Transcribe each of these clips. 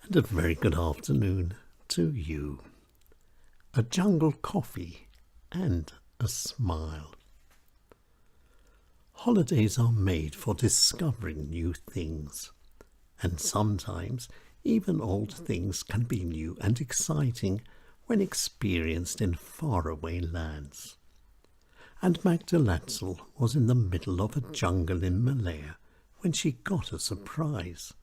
and a very good afternoon to you. A jungle coffee and a smile. Holidays are made for discovering new things, and sometimes even old things can be new and exciting when experienced in faraway lands. And Magda Latzl was in the middle of a jungle in Malaya when she got a surprise.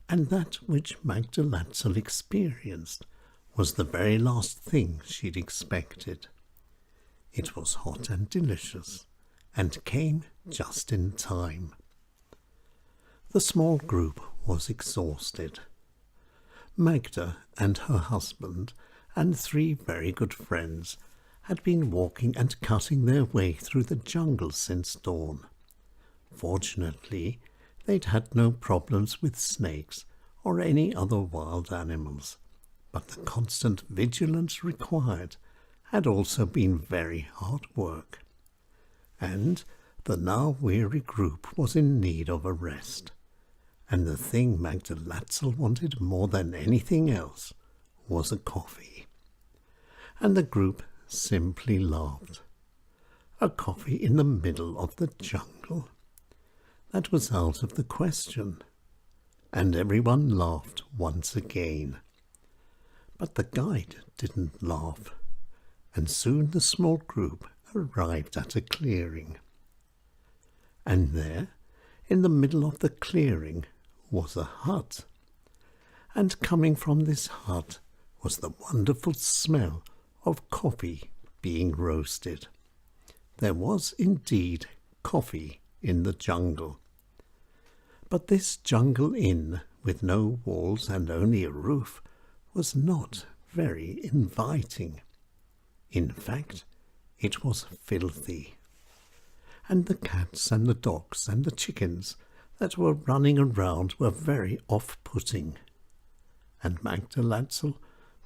And that which Magda Latzl experienced was the very last thing she'd expected. It was hot and delicious, and came just in time. The small group was exhausted. Magda and her husband and 3 very good friends had been walking and cutting their way through the jungle since dawn. Fortunately, they'd had no problems with snakes or any other wild animals, but the constant vigilance required had also been very hard work, and the now weary group was in need of a rest, and the thing Magda Latzl wanted more than anything else was a coffee. And the group simply laughed. A coffee in the middle of the jungle? That was out of the question, and everyone laughed once again. But the guide didn't laugh, and soon the small group arrived at a clearing. And there, in the middle of the clearing, was a hut, and coming from this hut was the wonderful smell of coffee being roasted. There was indeed coffee in the jungle. But this jungle inn, with no walls and only a roof, was not very inviting. In fact, it was filthy. And the cats and the dogs and the chickens that were running around were very off-putting. And Magda Latzl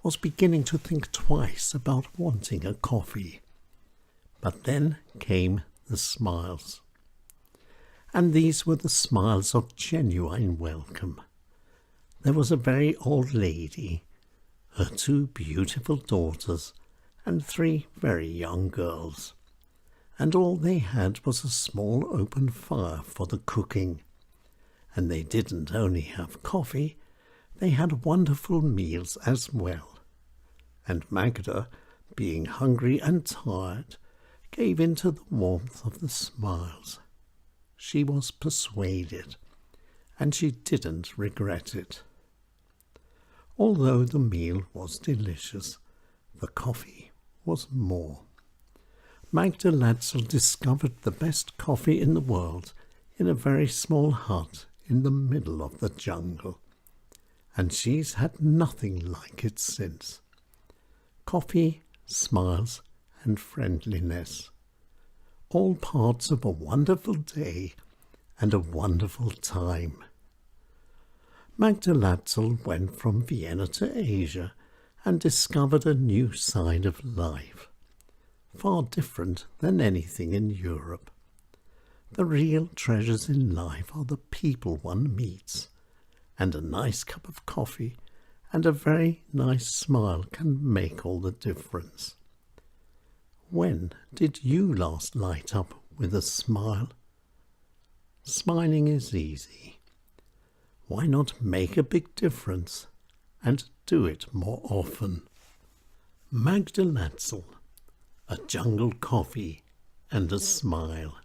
was beginning to think twice about wanting a coffee. But then came the smiles. And these were the smiles of genuine welcome. There was a very old lady, her 2 beautiful daughters, and 3 very young girls, and all they had was a small open fire for the cooking. And they didn't only have coffee, they had wonderful meals as well. And Magda, being hungry and tired, gave in to the warmth of the smiles. She was persuaded, and she didn't regret it. Although the meal was delicious, the coffee was more. Magda Latzl discovered the best coffee in the world in a very small hut in the middle of the jungle, and she's had nothing like it since. Coffee, smiles, and friendliness, all parts of a wonderful day and a wonderful time. Magda Latzl went from Vienna to Asia and discovered a new side of life, far different than anything in Europe. The real treasures in life are the people one meets, and a nice cup of coffee and a very nice smile can make all the difference. When did you last light up with a smile? Smiling is easy. Why not make a big difference and do it more often? Magda Latzl, a jungle coffee and a smile.